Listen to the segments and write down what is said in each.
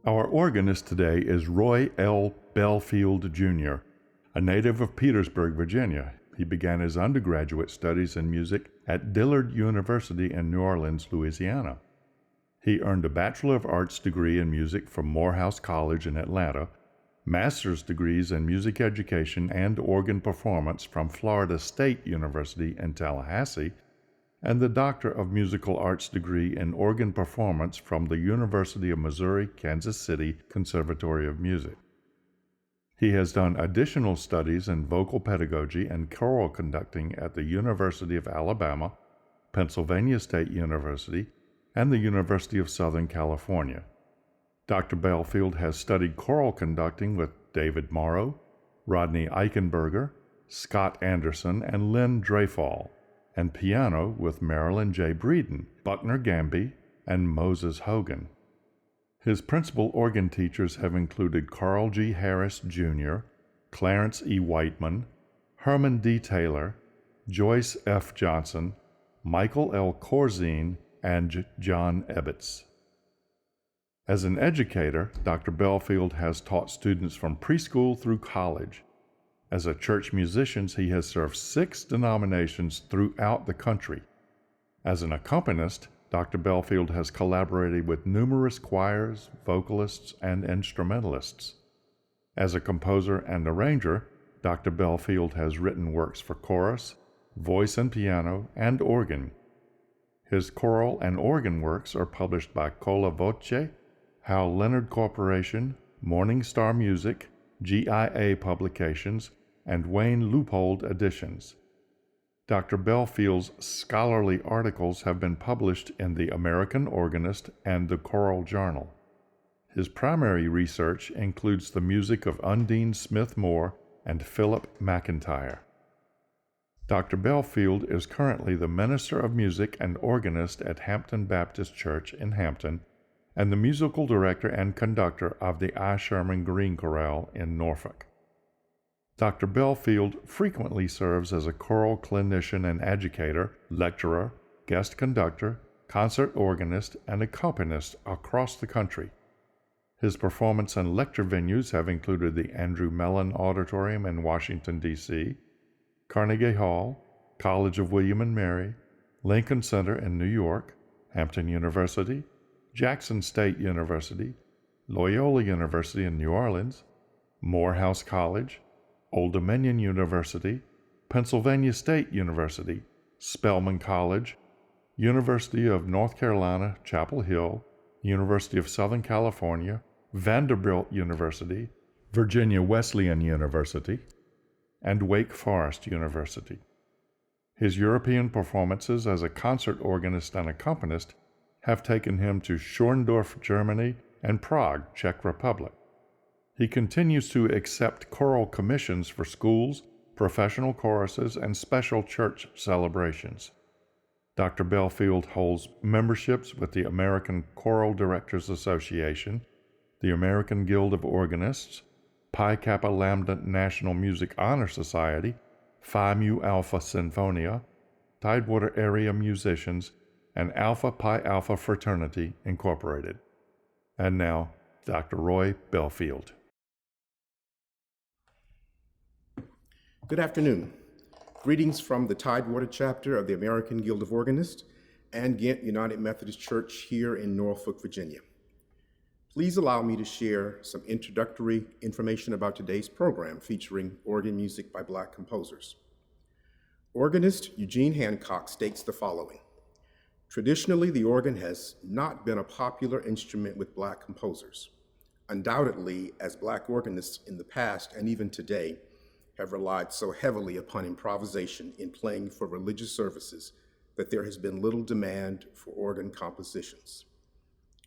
Our organist today is Roy L. Belfield, Jr., a native of Petersburg, Virginia. He began his undergraduate studies in music at Dillard University in New Orleans, Louisiana. He earned a Bachelor of Arts degree in music from Morehouse College in Atlanta, master's degrees in music education and organ performance from Florida State University in Tallahassee, and the Doctor of Musical Arts degree in organ performance from the University of Missouri, Kansas City Conservatory of Music. He has done additional studies in vocal pedagogy and choral conducting at the University of Alabama, Pennsylvania State University, and the University of Southern California. Dr. Belfield has studied choral conducting with David Morrow, Rodney Eichenberger, Scott Anderson, and Lynn Dreyfall, and piano with Marilyn J. Breeden, Buckner Gamby, and Moses Hogan. His principal organ teachers have included Carl G. Harris, Jr., Clarence E. Whiteman, Herman D. Taylor, Joyce F. Johnson, Michael L. Corzine, and John Ebbets. As an educator, Dr. Belfield has taught students from preschool through college. As a church musician, he has served 6 denominations throughout the country. As an accompanist, Dr. Belfield has collaborated with numerous choirs, vocalists, and instrumentalists. As a composer and arranger, Dr. Belfield has written works for chorus, voice and piano, and organ. His choral and organ works are published by Cola Voce, Hal Leonard Corporation, Morning Star Music, GIA Publications, and Wayne Leupold Editions. Dr. Belfield's scholarly articles have been published in the American Organist and the Choral Journal. His primary research includes the music of Undine Smith Moore and Philip McIntyre. Dr. Belfield is currently the Minister of Music and organist at Hampton Baptist Church in Hampton, and the musical director and conductor of the Sherman Green Chorale in Norfolk. Dr. Belfield frequently serves as a choral clinician and educator, lecturer, guest conductor, concert organist, and accompanist across the country. His performance and lecture venues have included the Andrew Mellon Auditorium in Washington, D.C., Carnegie Hall, College of William and Mary, Lincoln Center in New York, Hampton University, Jackson State University, Loyola University in New Orleans, Morehouse College, Old Dominion University, Pennsylvania State University, Spelman College, University of North Carolina, Chapel Hill, University of Southern California, Vanderbilt University, Virginia Wesleyan University, and Wake Forest University. His European performances as a concert organist and accompanist have taken him to Schorndorf, Germany, and Prague, Czech Republic. He continues to accept choral commissions for schools, professional choruses, and special church celebrations. Dr. Belfield holds memberships with the American Choral Directors Association, the American Guild of Organists, Pi Kappa Lambda National Music Honor Society, Phi Mu Alpha Sinfonia, Tidewater Area Musicians, and Alpha Pi Alpha Fraternity, Incorporated. And now, Dr. Roy Belfield. Good afternoon. Greetings from the Tidewater chapter of the American Guild of Organists and Ghent United Methodist Church here in Norfolk, Virginia. Please allow me to share some introductory information about today's program featuring organ music by Black composers. Organist Eugene Hancock states the following: traditionally, the organ has not been a popular instrument with Black composers. Undoubtedly, as Black organists in the past and even today have relied so heavily upon improvisation in playing for religious services that there has been little demand for organ compositions.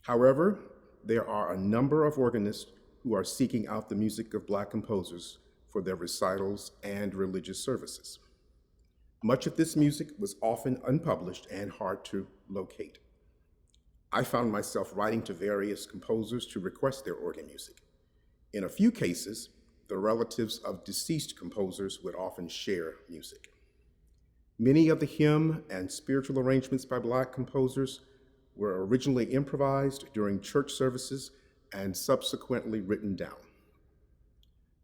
However, there are a number of organists who are seeking out the music of Black composers for their recitals and religious services. Much of this music was often unpublished and hard to locate. I found myself writing to various composers to request their organ music. In a few cases, the relatives of deceased composers would often share music. Many of the hymn and spiritual arrangements by Black composers were originally improvised during church services and subsequently written down.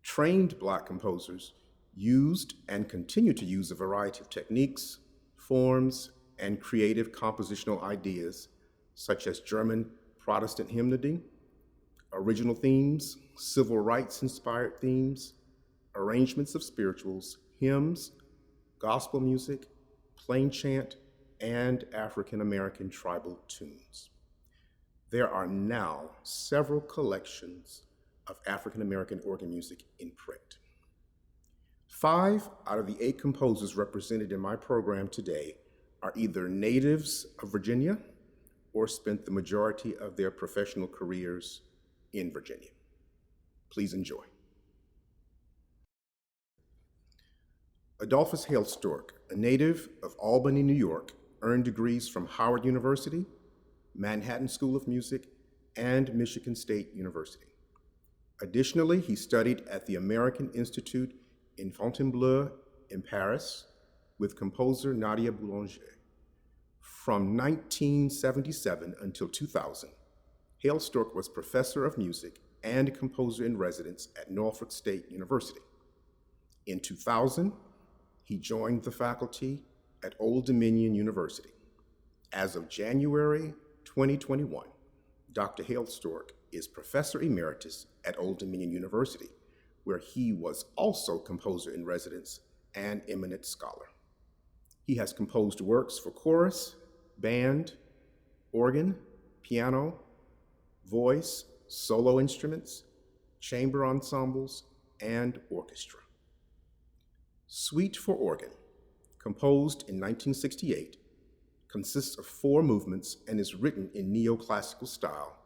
Trained Black composers used and continue to use a variety of techniques, forms, and creative compositional ideas, such as German Protestant hymnody, original themes, civil rights-inspired themes, arrangements of spirituals, hymns, gospel music, plain chant, and African-American tribal tunes. There are now several collections of African-American organ music in print. 5 out of the 8 composers represented in my program today are either natives of Virginia or spent the majority of their professional careers in Virginia. Please enjoy. Adolphus Hale Stork, a native of Albany, New York, earned degrees from Howard University, Manhattan School of Music, and Michigan State University. Additionally, he studied at the American Institute in Fontainebleau in Paris with composer Nadia Boulanger. From 1977 until 2000, Hale Stork was professor of music and composer in residence at Norfolk State University. In 2000, he joined the faculty at Old Dominion University. As of January 2021, Dr. Hale Stork is Professor Emeritus at Old Dominion University, where he was also composer in residence and eminent scholar. He has composed works for chorus, band, organ, piano, voice, solo instruments, chamber ensembles, and orchestra. Suite for Organ, composed in 1968, consists of 4 movements and is written in neoclassical style,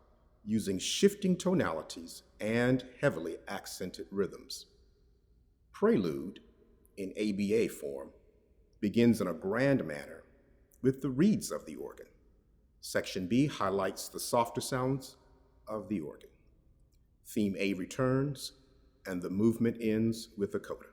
using shifting tonalities and heavily accented rhythms. Prelude, in ABA form, begins in a grand manner with the reeds of the organ. Section B highlights the softer sounds of the organ. Theme A returns, and the movement ends with a coda.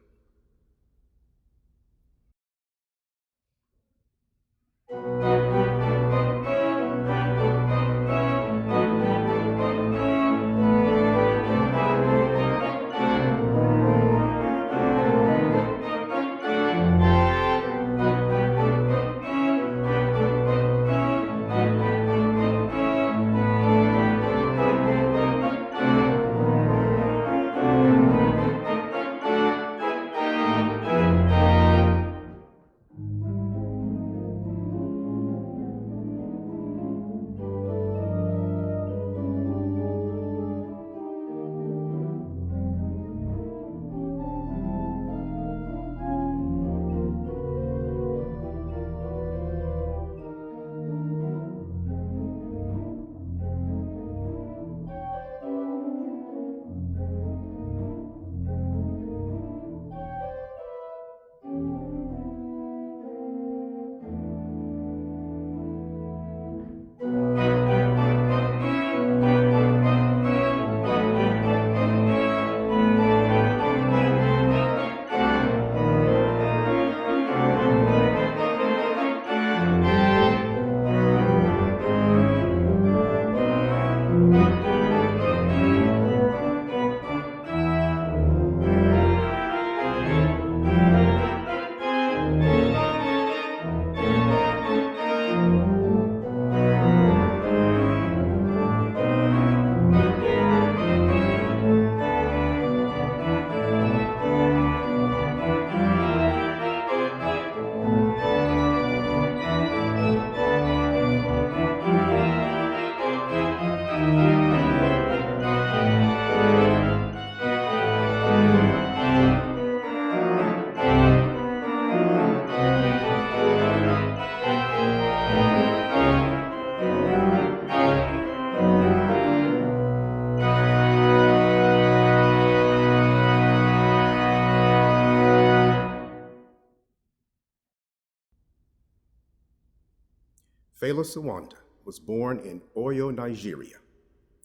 Fela Sawanda was born in Oyo, Nigeria.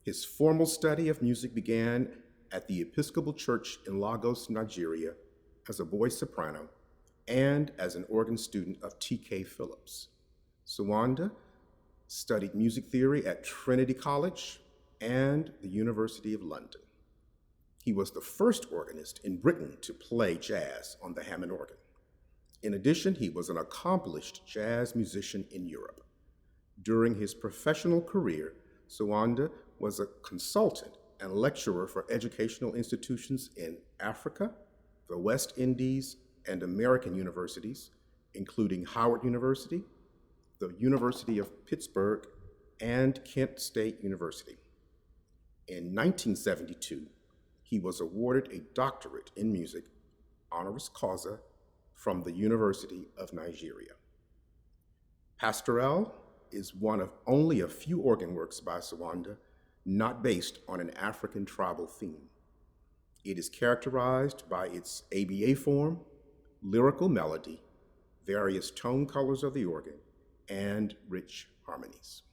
His formal study of music began at the Episcopal Church in Lagos, Nigeria, as a boy soprano and as an organ student of T.K. Phillips. Sawanda studied music theory at Trinity College and the University of London. He was the first organist in Britain to play jazz on the Hammond organ. In addition, he was an accomplished jazz musician in Europe. During his professional career, Sawanda was a consultant and lecturer for educational institutions in Africa, the West Indies, and American universities, including Howard University, the University of Pittsburgh, and Kent State University. In 1972, he was awarded a doctorate in music, honoris causa, from the University of Nigeria. Pastoral is one of only a few organ works by Sawanda not based on an African tribal theme. It is characterized by its ABA form, lyrical melody, various tone colors of the organ, and rich harmonies.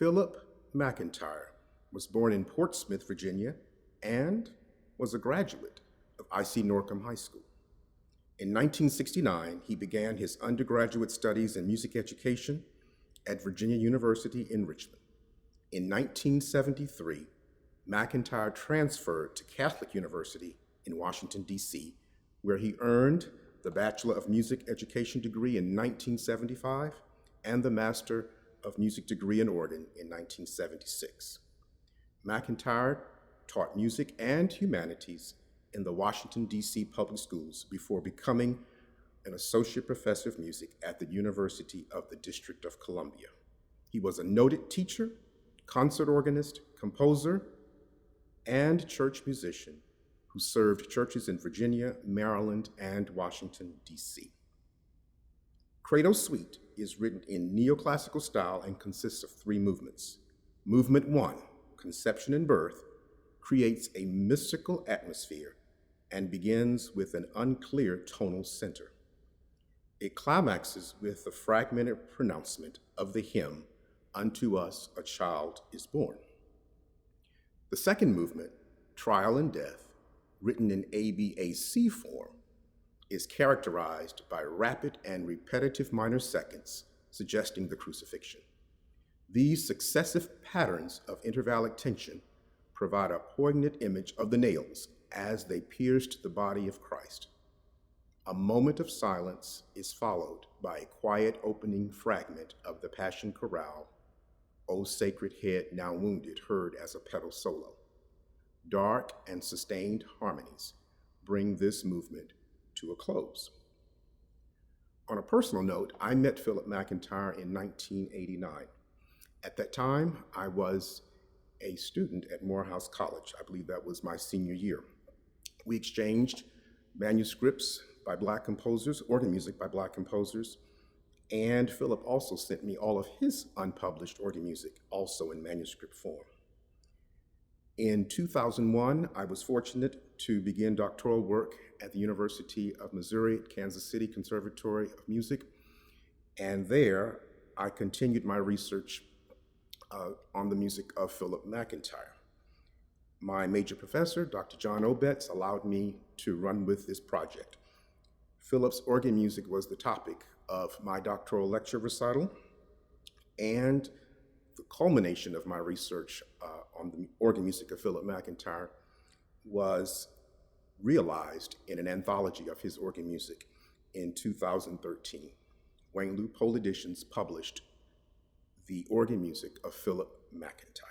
Philip McIntyre was born in Portsmouth, Virginia, and was a graduate of I.C. Norcom High School. In 1969, he began his undergraduate studies in music education at Virginia University in Richmond. In 1973, McIntyre transferred to Catholic University in Washington, D.C., where he earned the Bachelor of Music Education degree in 1975 and the Master of Music degree in organ in 1976. McIntyre taught music and humanities in the Washington, D.C. public schools before becoming an associate professor of music at the University of the District of Columbia. He was a noted teacher, concert organist, composer, and church musician who served churches in Virginia, Maryland, and Washington, D.C. Credo Suite is written in neoclassical style and consists of 3 movements. Movement 1, Conception and Birth, creates a mystical atmosphere and begins with an unclear tonal center. It climaxes with the fragmented pronouncement of the hymn, "Unto Us a Child is Born." The second movement, Trial and Death, written in ABAC form, is characterized by rapid and repetitive minor seconds, suggesting the crucifixion. These successive patterns of intervallic tension provide a poignant image of the nails as they pierced the body of Christ. A moment of silence is followed by a quiet opening fragment of the Passion Chorale, "O Sacred Head Now Wounded," heard as a pedal solo. Dark and sustained harmonies bring this movement to a close. On a personal note, I met Philip McIntyre in 1989. At that time, I was a student at Morehouse College. I believe that was my senior year. We exchanged manuscripts by Black composers, organ music by Black composers, and Philip also sent me all of his unpublished organ music, also in manuscript form. In 2001, I was fortunate to begin doctoral work at the University of Missouri at Kansas City Conservatory of Music, and there I continued my research on the music of Philip McIntyre. My major professor, Dr. John Obetz, allowed me to run with this project. Philip's organ music was the topic of my doctoral lecture recital, and the culmination of my research on the organ music of Philip McIntyre was realized in an anthology of his organ music in 2013. Wayne Loophole Editions published the organ music of Philip McIntyre.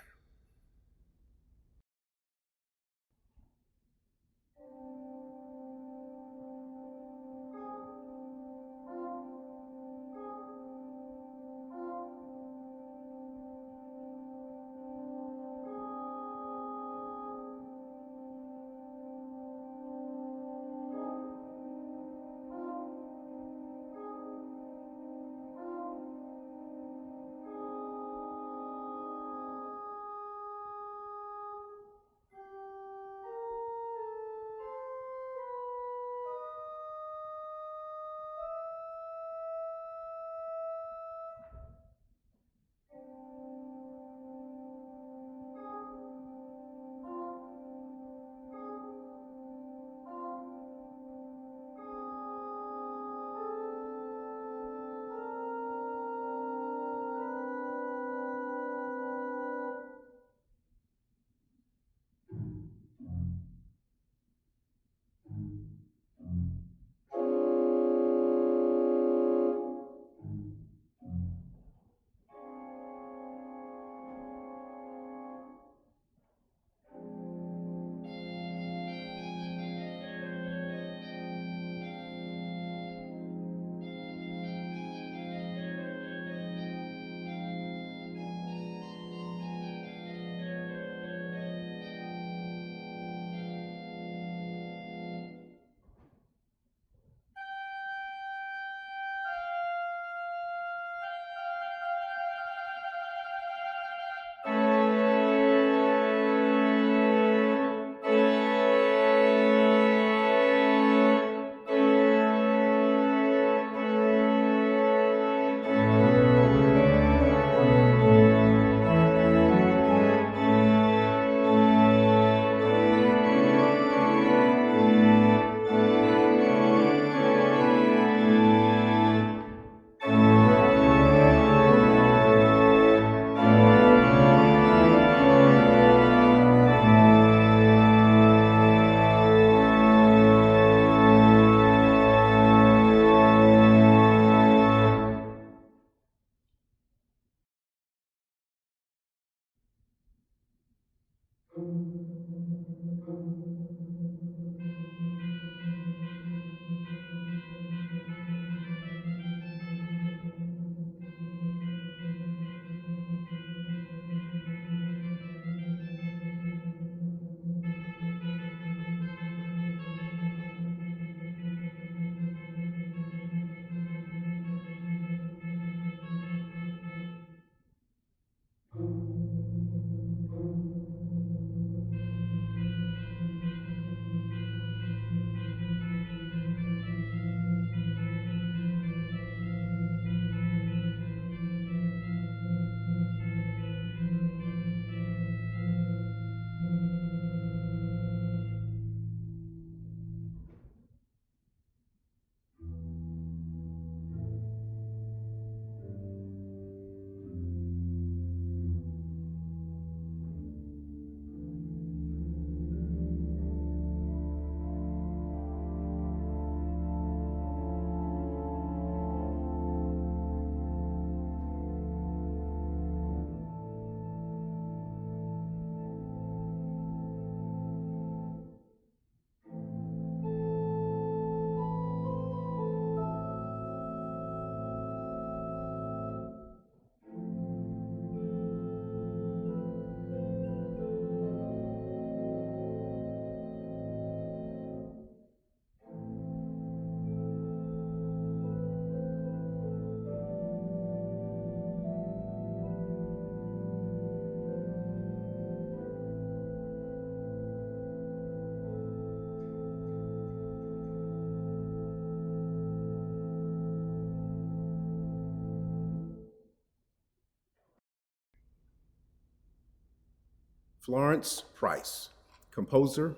Florence Price, composer,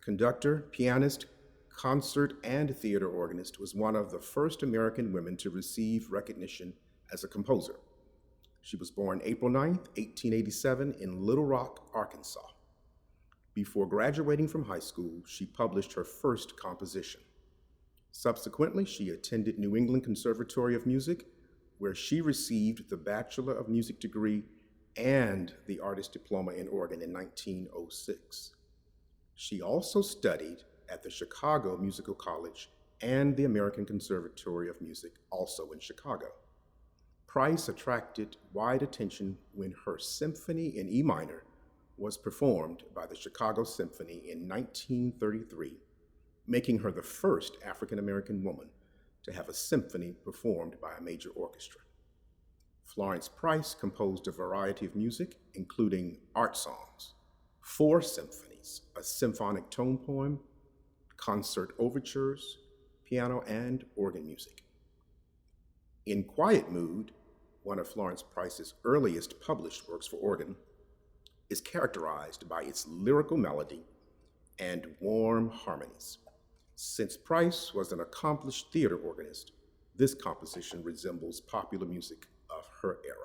conductor, pianist, concert, and theater organist, was one of the first American women to receive recognition as a composer. She was born April 9th, 1887, in Little Rock, Arkansas. Before graduating from high school, she published her first composition. Subsequently, she attended New England Conservatory of Music, where she received the Bachelor of Music degree and the Artist Diploma in Organ in 1906. She also studied at the Chicago Musical College and the American Conservatory of Music, also in Chicago. Price attracted wide attention when her symphony in E minor was performed by the Chicago Symphony in 1933, making her the first African-American woman to have a symphony performed by a major orchestra. Florence Price composed a variety of music, including art songs, 4 symphonies, a symphonic tone poem, concert overtures, piano and organ music. In Quiet Mood, one of Florence Price's earliest published works for organ, is characterized by its lyrical melody and warm harmonies. Since Price was an accomplished theater organist, this composition resembles popular music of her era.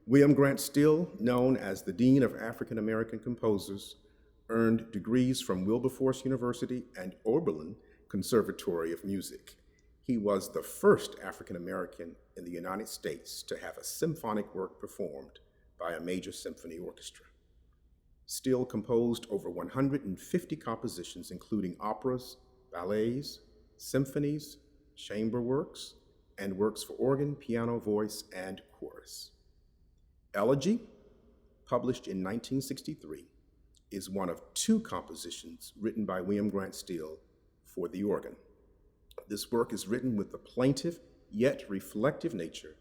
William Grant Still, known as the Dean of African American Composers, earned degrees from Wilberforce University and Oberlin Conservatory of Music. He was the first African American in the United States to have a symphonic work performed by a major symphony orchestra. Still composed over 150 compositions, including operas, ballets, symphonies, chamber works, and works for organ, piano, voice, and chorus. Elegy, published in 1963, is one of two compositions written by William Grant Still for the organ. This work is written with a plaintive yet reflective nature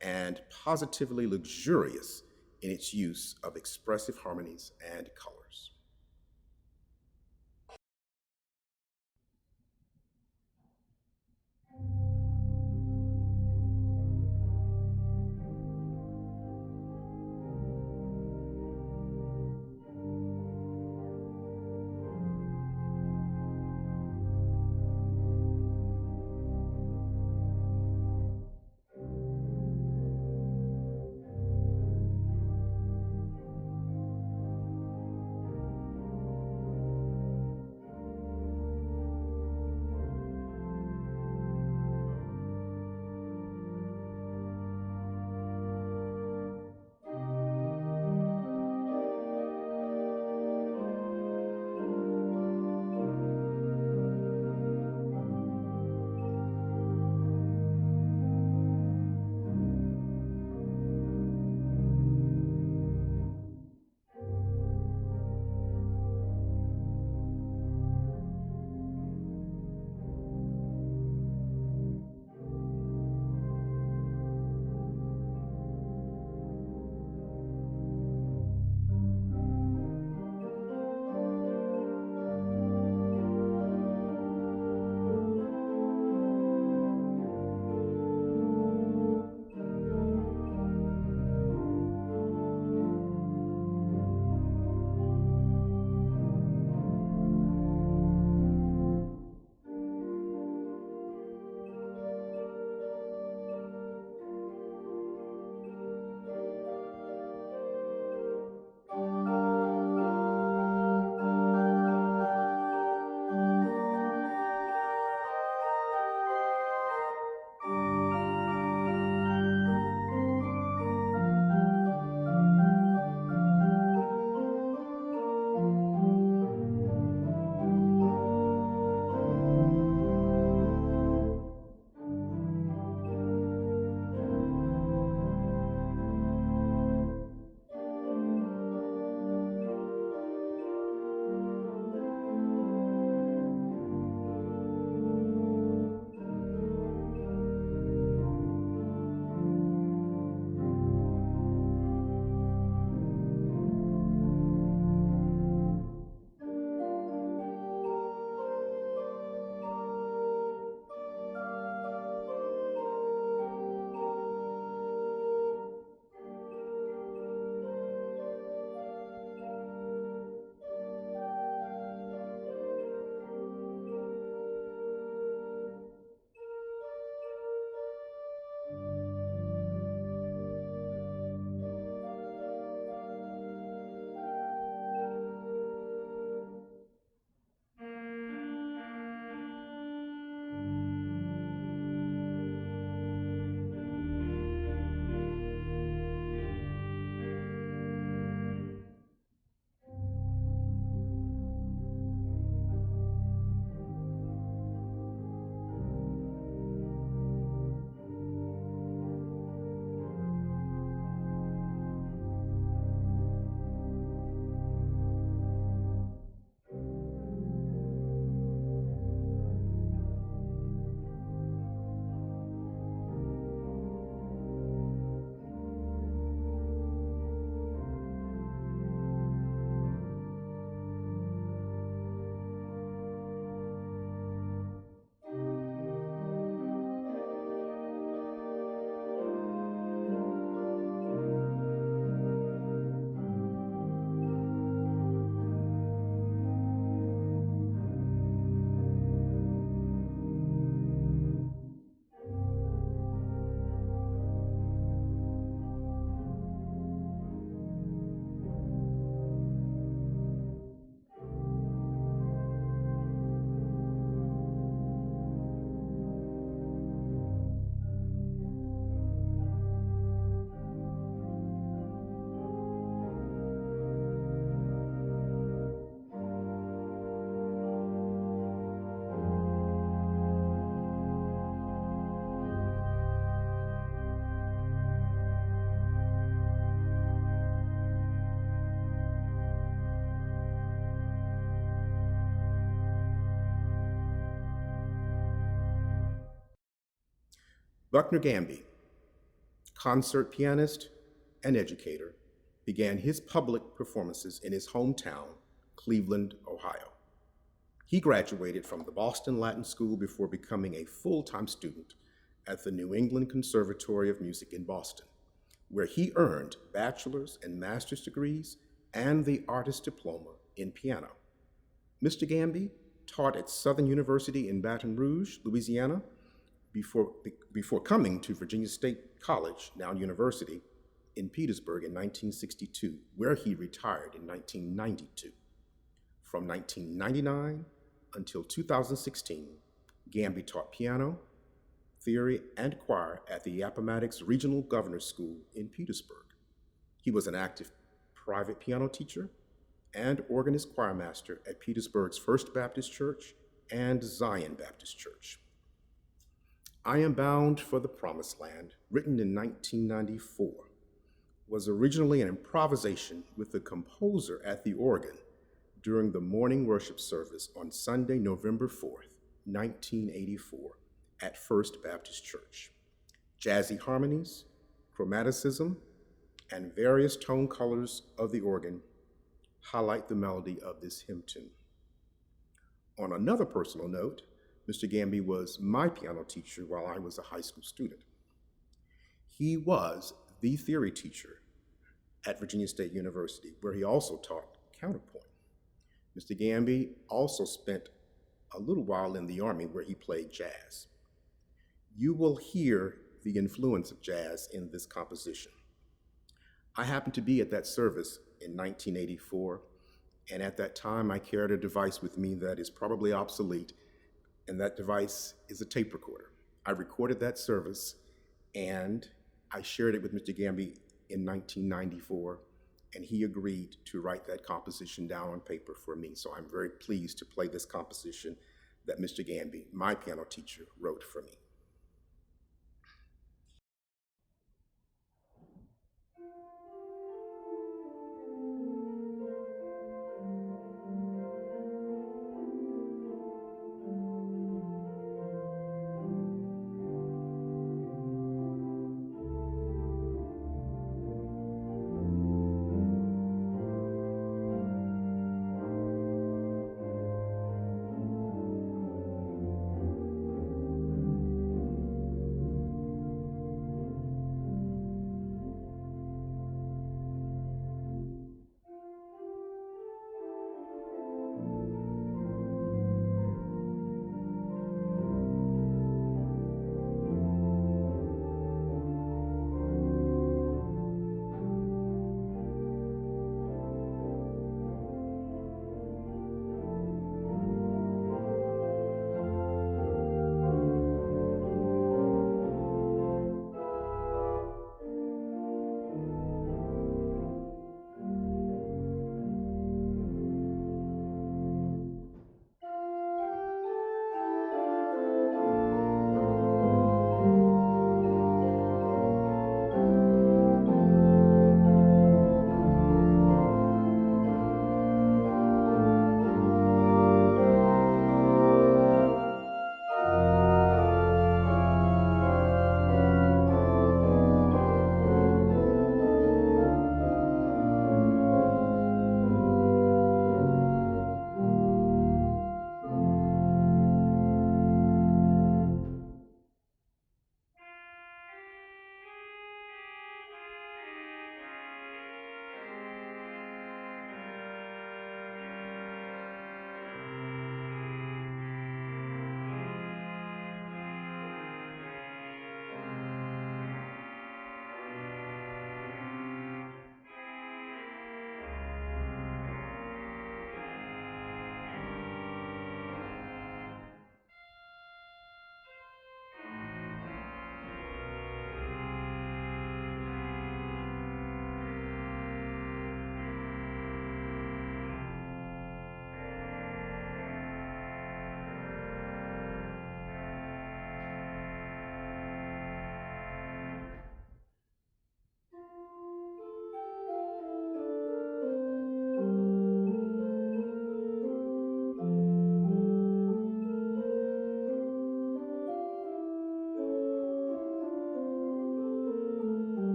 and positively luxurious in its use of expressive harmonies and colors. Buckner Gamby, concert pianist and educator, began his public performances in his hometown, Cleveland, Ohio. He graduated from the Boston Latin School before becoming a full-time student at the New England Conservatory of Music in Boston, where he earned bachelor's and master's degrees and the artist diploma in piano. Mr. Gamby taught at Southern University in Baton Rouge, Louisiana, before coming to Virginia State College, now University, in Petersburg in 1962, where he retired in 1992. From 1999 until 2016, Gamby taught piano, theory, and choir at the Appomattox Regional Governor's School in Petersburg. He was an active private piano teacher and organist choir master at Petersburg's First Baptist Church and Zion Baptist Church. I Am Bound for the Promised Land, written in 1994, was originally an improvisation with the composer at the organ during the morning worship service on Sunday, November 4th, 1984, at First Baptist Church. Jazzy harmonies, chromaticism, and various tone colors of the organ highlight the melody of this hymn tune. On another personal note, Mr. Gamby was my piano teacher while I was a high school student. He was the theory teacher at Virginia State University, where he also taught counterpoint. Mr. Gamby also spent a little while in the Army, where he played jazz. You will hear the influence of jazz in this composition. I happened to be at that service in 1984, and at that time I carried a device with me that is probably obsolete, and that device is a tape recorder. I recorded that service, and I shared it with Mr. Gamby in 1994, and he agreed to write that composition down on paper for me. So I'm very pleased to play this composition that Mr. Gamby, my piano teacher, wrote for me.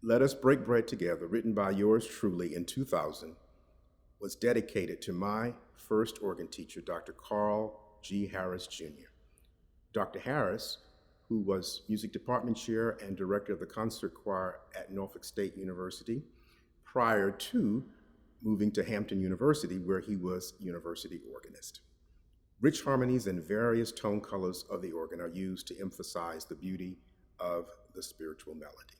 Let Us Break Bread Together, written by yours truly in 2000, was dedicated to my first organ teacher, Dr. Carl G. Harris, Jr. Dr. Harris, who was music department chair and director of the concert choir at Norfolk State University prior to moving to Hampton University, where he was university organist. Rich harmonies and various tone colors of the organ are used to emphasize the beauty of the spiritual melody.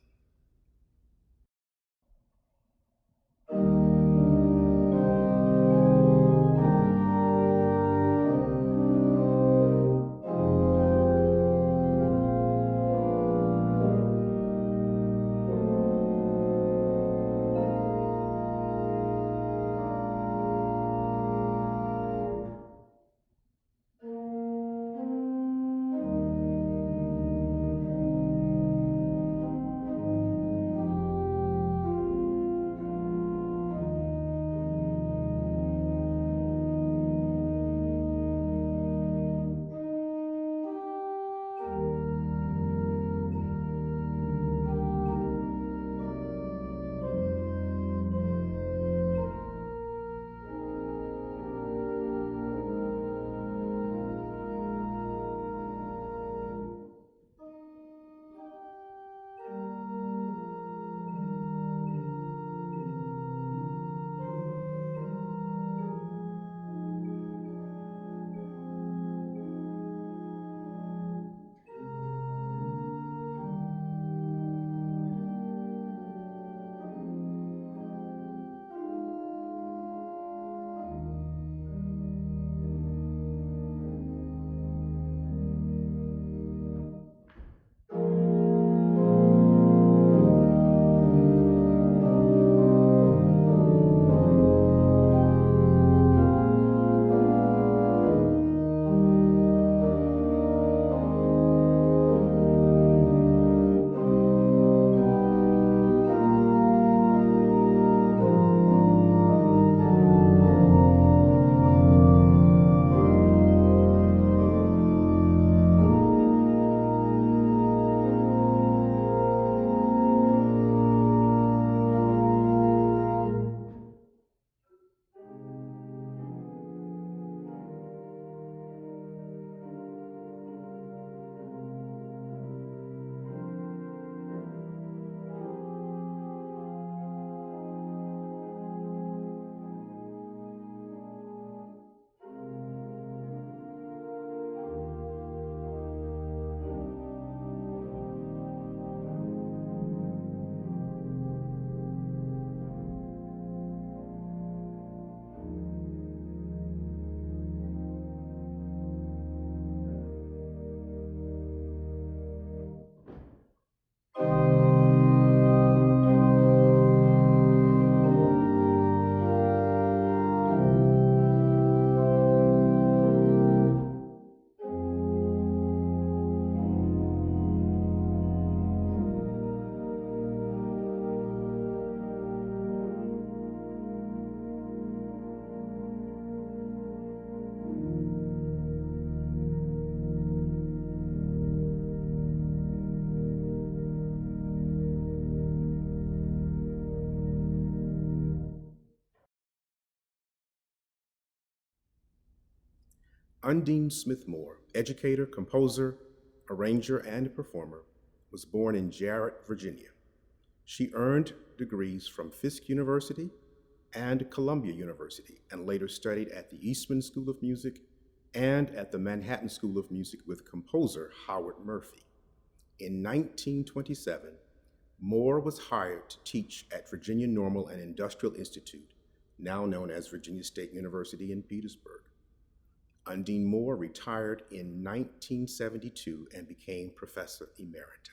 Undine Smith Moore, educator, composer, arranger, and performer, was born in Jarrett, Virginia. She earned degrees from Fisk University and Columbia University, and later studied at the Eastman School of Music and at the Manhattan School of Music with composer Howard Murphy. In 1927, Moore was hired to teach at Virginia Normal and Industrial Institute, now known as Virginia State University in Petersburg. Undine Moore retired in 1972 and became Professor Emerita.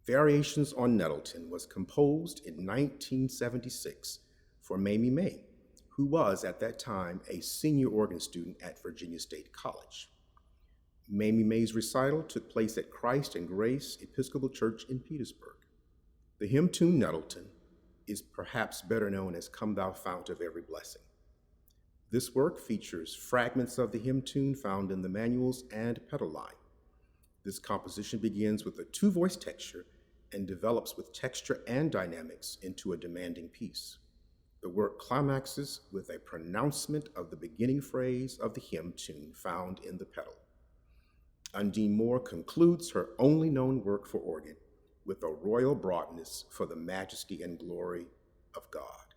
Variations on Nettleton was composed in 1976 for Mamie May, who was at that time a senior organ student at Virginia State College. Mamie May's recital took place at Christ and Grace Episcopal Church in Petersburg. The hymn tune Nettleton is perhaps better known as Come Thou Fount of Every Blessing. This work features fragments of the hymn tune found in the manuals and pedal line. This composition begins with a two-voice texture and develops with texture and dynamics into a demanding piece. The work climaxes with a pronouncement of the beginning phrase of the hymn tune found in the pedal. Undine Moore concludes her only known work for organ with a royal broadness for the majesty and glory of God.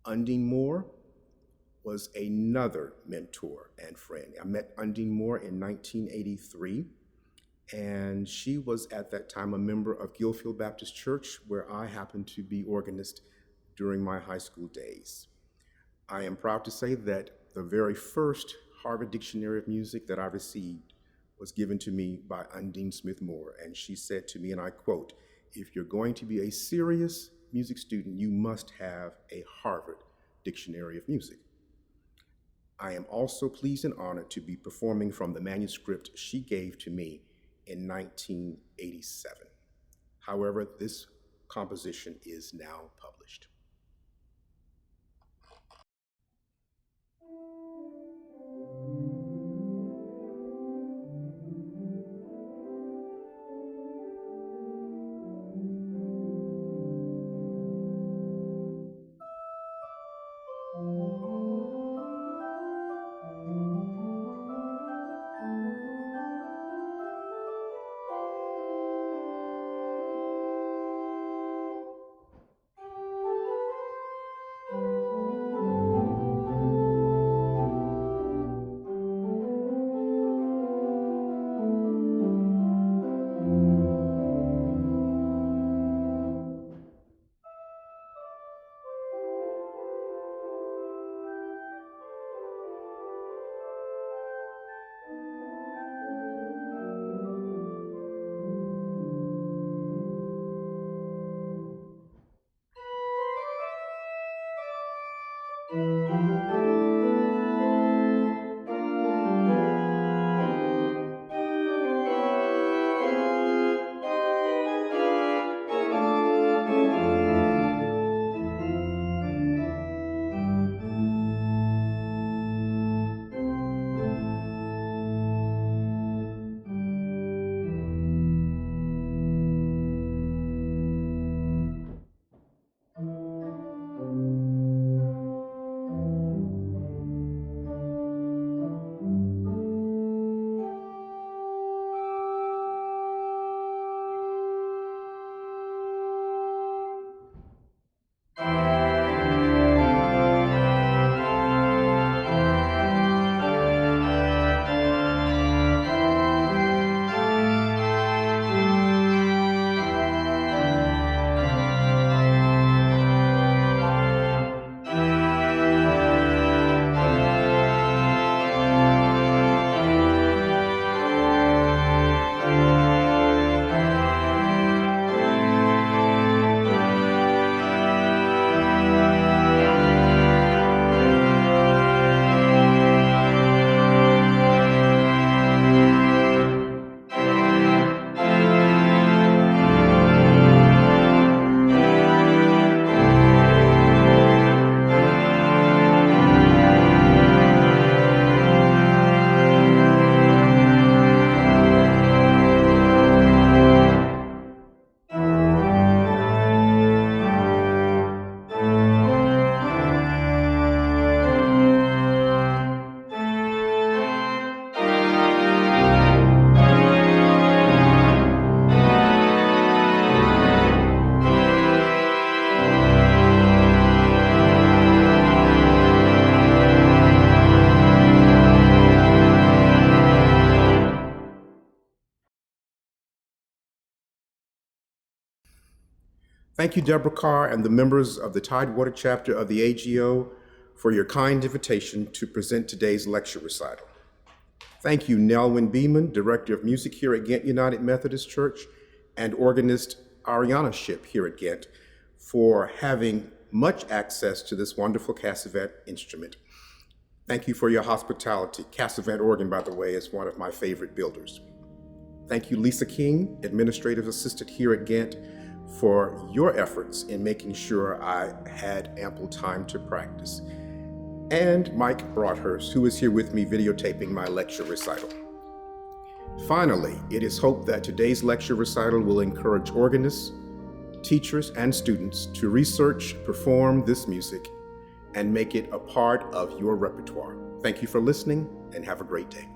Undine Moore was another mentor and friend. I met Undine Moore in 1983, and she was at that time a member of Belfield Baptist Church, where I happened to be organist during my high school days. I am proud to say that the very first Harvard Dictionary of Music that I received was given to me by Undine Smith Moore, and she said to me, and I quote, "If you're going to be a serious music student, you must have a Harvard Dictionary of Music." I am also pleased and honored to be performing from the manuscript she gave to me in 1987. However, this composition is now published. Thank you, Deborah Carr, and the members of the Tidewater chapter of the AGO for your kind invitation to present today's lecture recital. Thank you, Nelwyn Beeman, Director of Music here at Ghent United Methodist Church, and organist Ariana Ship here at Ghent, for having much access to this wonderful Cassavet instrument. Thank you for your hospitality. Cassavet organ, by the way, is one of my favorite builders. Thank you, Lisa King, Administrative Assistant here at Ghent, for your efforts in making sure I had ample time to practice. And Mike Broadhurst, who is here with me videotaping my lecture recital. Finally, it is hoped that today's lecture recital will encourage organists, teachers, and students to research, perform this music, and make it a part of your repertoire. Thank you for listening, and have a great day.